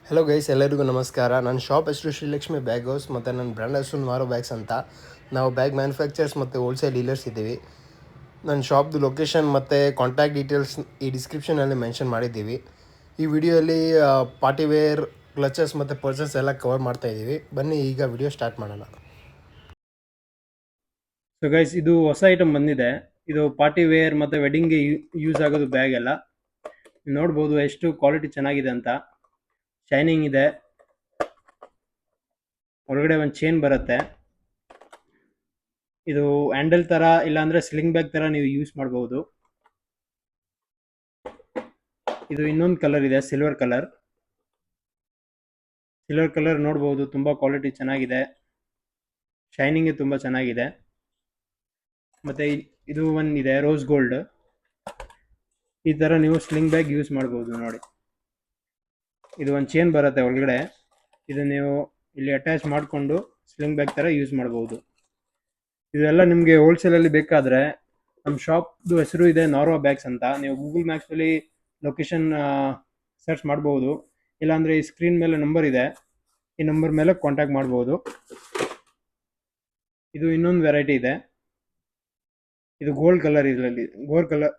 Hello guys, ಎಲ್ಲರಿಗೂ ನಮಸ್ಕಾರ. ನನ್ನ ಶಾಪ್ ಹೆಸರು ಶ್ರೀಲಕ್ಷ್ಮಿ ಬ್ಯಾಗ್ ಹೌಸ್ ಮತ್ತು ನನ್ನ ಬ್ರ್ಯಾಂಡ್ ಹೆಸರು ಮಾರೋ ಬ್ಯಾಗ್ಸ್ ಅಂತ. ನಾವು ಬ್ಯಾಗ್ ಮ್ಯಾನುಫ್ಯಾಕ್ಚರ್ಸ್ ಮತ್ತು ಹೋಲ್ಸೇಲ್ ಡೀಲರ್ಸ್ ಇದ್ದೀವಿ. ನನ್ನ ಶಾಪ್ದು ಲೊಕೇಶನ್ ಮತ್ತು ಕಾಂಟ್ಯಾಕ್ಟ್ ಡೀಟೇಲ್ಸ್ ಈ ಡಿಸ್ಕ್ರಿಪ್ಷನಲ್ಲಿ ಮೆನ್ಷನ್ ಮಾಡಿದ್ದೀವಿ. ಈ ವಿಡಿಯೋಲಿ ಪಾರ್ಟಿವೇರ್, ಕ್ಲಚಸ್ ಮತ್ತು ಪರ್ಸಸ್ ಎಲ್ಲ ಕವರ್ ಮಾಡ್ತಾಯಿದ್ದೀವಿ. ಬನ್ನಿ ಈಗ ವಿಡಿಯೋ ಸ್ಟಾರ್ಟ್ ಮಾಡೋಣ. ಸೊ ಗೈಸ್, ಇದು ಹೊಸ ಐಟಮ್ ಬಂದಿದೆ. ಇದು ಪಾರ್ಟಿ ವೇರ್ ಮತ್ತು ವೆಡ್ಡಿಂಗ್ಗೆ ಯೂಸ್ ಆಗೋದು ಬ್ಯಾಗ್ ಎಲ್ಲ. ನೋಡ್ಬೋದು ಎಷ್ಟು ಕ್ವಾಲಿಟಿ ಚೆನ್ನಾಗಿದೆ ಅಂತ. ಶೈನಿಂಗ್ ಇದೆ, ಒಳಗಡೆ ಒಂದು ಚೈನ್ ಬರುತ್ತೆ. ಇದು ಹ್ಯಾಂಡಲ್ ತರ ಇಲ್ಲಾಂದ್ರೆ ಸ್ಲಿಂಗ್ ಬ್ಯಾಗ್ ತರ ನೀವು ಯೂಸ್ ಮಾಡಬಹುದು. ಇದು ಇನ್ನೊಂದು ಕಲರ್ ಇದೆ, ಸಿಲ್ವರ್ ಕಲರ್. ಸಿಲ್ವರ್ ಕಲರ್ ನೋಡ್ಬೋದು, ತುಂಬಾ ಕ್ವಾಲಿಟಿ ಚೆನ್ನಾಗಿದೆ, ಶೈನಿಂಗ್ ತುಂಬಾ ಚೆನ್ನಾಗಿದೆ. ಮತ್ತೆ ಇದು ಒಂದಿದೆ ರೋಸ್ ಗೋಲ್ಡ್. ಈ ತರ ನೀವು ಸ್ಲಿಂಗ್ ಬ್ಯಾಗ್ ಯೂಸ್ ಮಾಡಬಹುದು. ನೋಡಿ, ಇದು ಒಂದು ಚೈನ್ ಬರುತ್ತೆ ಒಳಗಡೆ. ಇದು ನೀವು ಇಲ್ಲಿ ಅಟ್ಯಾಚ್ ಮಾಡಿಕೊಂಡು ಸ್ಲಿಂಗ್ ಬ್ಯಾಗ್ ತರ ಯೂಸ್ ಮಾಡಬಹುದು. ಇದೆಲ್ಲ ನಿಮಗೆ ಹೋಲ್ಸೇಲಲ್ಲಿ ಬೇಕಾದರೆ ನಮ್ಮ ಶಾಪ್ದು ಹೆಸರು ಇದೆ ನಾರ್ವಾ ಬ್ಯಾಗ್ಸ್ ಅಂತ. ನೀವು ಗೂಗಲ್ ಮ್ಯಾಪ್ಸಲ್ಲಿ ಲೊಕೇಶನ್ ಸರ್ಚ್ ಮಾಡ್ಬೋದು, ಇಲ್ಲಾಂದರೆ ಈ ಸ್ಕ್ರೀನ್ ಮೇಲೆ ನಂಬರ್ ಇದೆ, ಈ ನಂಬರ್ ಮೇಲೆ ಕಾಂಟ್ಯಾಕ್ಟ್ ಮಾಡ್ಬೋದು. ಇದು ಇನ್ನೊಂದು ವೆರೈಟಿ ಇದೆ, ಇದು ಗೋಲ್ಡ್ ಕಲರ್. ಇದರಲ್ಲಿ ಗೋಲ್ಡ್ ಕಲರ್.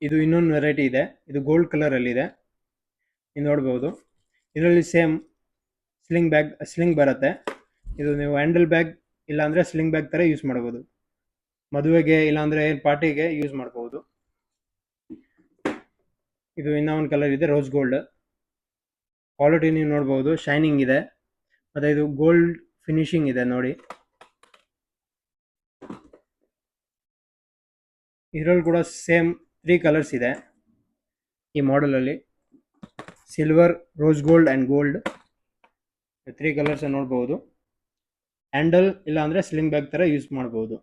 ಇದು ಇನ್ನೊಂದು ವೆರೈಟಿ ಇದೆ, ಇದು ಗೋಲ್ಡ್ ಕಲರಲ್ಲಿ ಇದೆ. ನೀವು ನೋಡ್ಬೋದು, ಇದರಲ್ಲಿ ಸೇಮ್ ಸ್ಲಿಂಗ್ ಬರುತ್ತೆ. ಇದು ನೀವು ಹ್ಯಾಂಡಲ್ ಬ್ಯಾಗ್ ಇಲ್ಲಾಂದರೆ ಸ್ಲಿಂಗ್ ಬ್ಯಾಗ್ ಥರ ಯೂಸ್ ಮಾಡ್ಬೋದು. ಮದುವೆಗೆ ಇಲ್ಲಾಂದರೆ ಪಾರ್ಟಿಗೆ ಯೂಸ್ ಮಾಡ್ಬೋದು. ಇದು ಇನ್ನೂ ಒಂದು ಕಲರ್ ಇದೆ, ರೋಸ್ ಗೋಲ್ಡ್. ಕ್ವಾಲಿಟಿ ನೀವು ನೋಡ್ಬೋದು, ಶೈನಿಂಗ್ ಇದೆ, ಮತ್ತು ಇದು ಗೋಲ್ಡ್ ಫಿನಿಶಿಂಗ್ ಇದೆ. ನೋಡಿ, ಇದರಲ್ಲಿ ಕೂಡ ಸೇಮ್ 3 ಕಲರ್ಸ್ ಇದೆ ಈ ಮಾಡೆಲಲ್ಲಿ: silver, rose gold and gold. 3 colours ನೋಡ್ಬೋದು. ಹ್ಯಾಂಡಲ್ ಇಲ್ಲಾಂದರೆ ಸ್ಲಿಂಗ್ ಬ್ಯಾಗ್ ಥರ ಯೂಸ್ ಮಾಡ್ಬೋದು.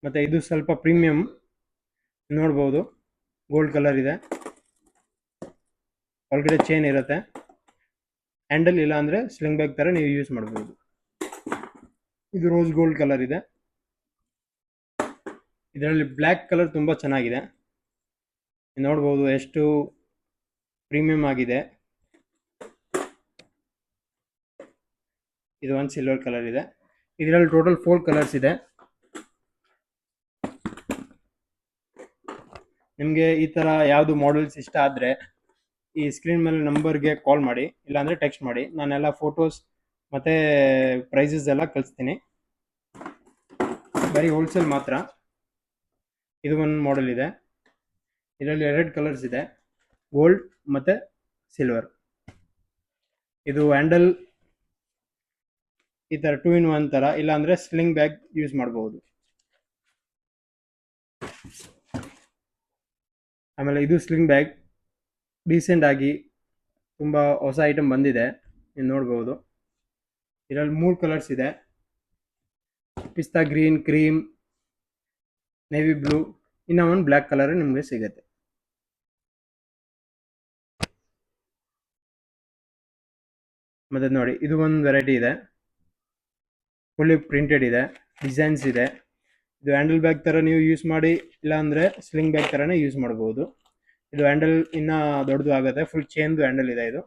ಮತ್ತು ಇದು ಸ್ವಲ್ಪ ಪ್ರೀಮಿಯಂ ನೋಡ್ಬೋದು, ಗೋಲ್ಡ್ ಕಲರ್ ಇದೆ, ಒಳಗಡೆ ಚೈನ್ ಇರುತ್ತೆ. ಹ್ಯಾಂಡಲ್ ಇಲ್ಲ ಅಂದರೆ ಸ್ಲಿಂಗ್ ಬ್ಯಾಗ್ ಥರ ನೀವು ಯೂಸ್ ಮಾಡ್ಬೋದು. ಇದು ರೋಸ್ ಗೋಲ್ಡ್ ಕಲರ್ ಇದೆ. ಇದರಲ್ಲಿ ಬ್ಲ್ಯಾಕ್ ಕಲರ್ ತುಂಬ ಚೆನ್ನಾಗಿದೆ, ನೋಡ್ಬೋದು ಎಷ್ಟು ಪ್ರೀಮಿಯಂ ಆಗಿದೆ. ಇದು ಒಂದು ಸಿಲ್ವರ್ ಕಲರ್ ಇದೆ. ಇದರಲ್ಲಿ ಟೋಟಲ್ 4 ಕಲರ್ಸ್ ಇದೆ. ನಿಮಗೆ ಈ ಥರ ಯಾವುದು ಮಾಡೆಲ್ಸ್ ಇಷ್ಟ ಆದರೆ ಈ ಸ್ಕ್ರೀನ್ ಮೇಲೆ ನಂಬರ್ಗೆ ಕಾಲ್ ಮಾಡಿ, ಇಲ್ಲಾಂದರೆ ಟೆಕ್ಸ್ಟ್ ಮಾಡಿ. ನಾನೆಲ್ಲ ಫೋಟೋಸ್ ಮತ್ತು ಪ್ರೈಸಸ್ ಎಲ್ಲ ಕಳಿಸ್ತೀನಿ. ಬರೀ ಹೋಲ್ಸೇಲ್ ಮಾತ್ರ. ಇದು ಒಂದು ಮಾಡೆಲ್ ಇದೆ, ಇದರಲ್ಲಿ 2 ಕಲರ್ಸ್ ಇದೆ, ಗೋಲ್ಡ್ ಮತ್ತು ಸಿಲ್ವರ್. ಇದು ಹ್ಯಾಂಡಲ್ ಈ ಥರ 2 in 1 ಥರ, ಇಲ್ಲಾಂದರೆ ಸ್ಲಿಂಗ್ ಬ್ಯಾಗ್ ಯೂಸ್ ಮಾಡ್ಬೋದು. ಆಮೇಲೆ ಇದು ಸ್ಲಿಂಗ್ ಬ್ಯಾಗ್ ಡೀಸೆಂಟ್ ಆಗಿ ತುಂಬ ಹೊಸ ಐಟಮ್ ಬಂದಿದೆ, ನೀವು ನೋಡ್ಬೋದು. ಇದರಲ್ಲಿ 3 ಕಲರ್ಸ್ ಇದೆ: ಪಿಸ್ತಾ ಗ್ರೀನ್, ಕ್ರೀಮ್, ನೇವಿ ಬ್ಲೂ, ಇನ್ನೂ ಒಂದು ಬ್ಲ್ಯಾಕ್ ಕಲರ್ ನಿಮಗೆ ಸಿಗುತ್ತೆ. ಮತ್ತು ನೋಡಿ, ಇದು ಒಂದು ವೆರೈಟಿ ಇದೆ, ಫುಲ್ಲಿ ಪ್ರಿಂಟೆಡ್ ಇದೆ, ಡಿಸೈನ್ಸ್ ಇದೆ. ಇದು ಹ್ಯಾಂಡಲ್ ಬ್ಯಾಗ್ ಥರ ನೀವು ಯೂಸ್ ಮಾಡಿ, ಇಲ್ಲಾಂದರೆ ಸ್ಲಿಂಗ್ ಬ್ಯಾಗ್ ಥರನೇ ಯೂಸ್ ಮಾಡ್ಬೋದು. ಇದು ಹ್ಯಾಂಡಲ್ ಇನ್ನೂ ದೊಡ್ಡದು ಆಗುತ್ತೆ, ಫುಲ್ ಚೈನ್ದು ಹ್ಯಾಂಡಲ್ ಇದೆ. ಇದು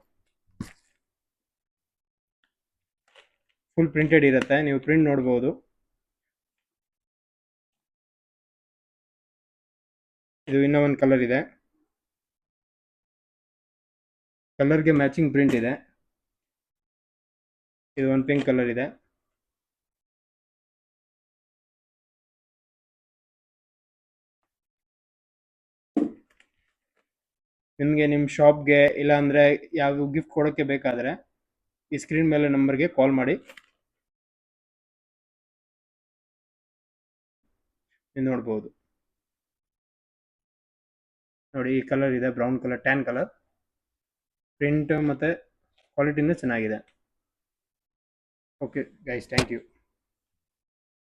ಫುಲ್ ಪ್ರಿಂಟೆಡ್ ಇರುತ್ತೆ, ನೀವು ಪ್ರಿಂಟ್ ನೋಡ್ಬೋದು. ಇದು ಇನ್ನೂ ಒಂದು ಕಲರ್ ಇದೆ, ಕಲರ್ಗೆ ಮ್ಯಾಚಿಂಗ್ ಪ್ರಿಂಟ್ ಇದೆ. ಇದು ಒಂದು ಪಿಂಕ್ ಕಲರ್ ಇದೆ. ನಿಮಗೆ ನಿಮ್ಮ ಶಾಪ್ಗೆ ಇಲ್ಲಾಂದರೆ ಯಾವ ಗಿಫ್ಟ್ ಕೊಡೋಕ್ಕೆ ಬೇಕಾದರೆ ಈ ಸ್ಕ್ರೀನ್ ಮೇಲೆ ನಂಬರ್ಗೆ ಕಾಲ್ ಮಾಡಿ. ನೀವು ನೋಡ್ಬೋದು, ನೋಡಿ ಈ ಕಲರ್ ಇದೆ, brown colour, tan colour. Print ಮತ್ತು ಕ್ವಾಲಿಟಿನೂ ಚೆನ್ನಾಗಿದೆ. Okay guys, thank you.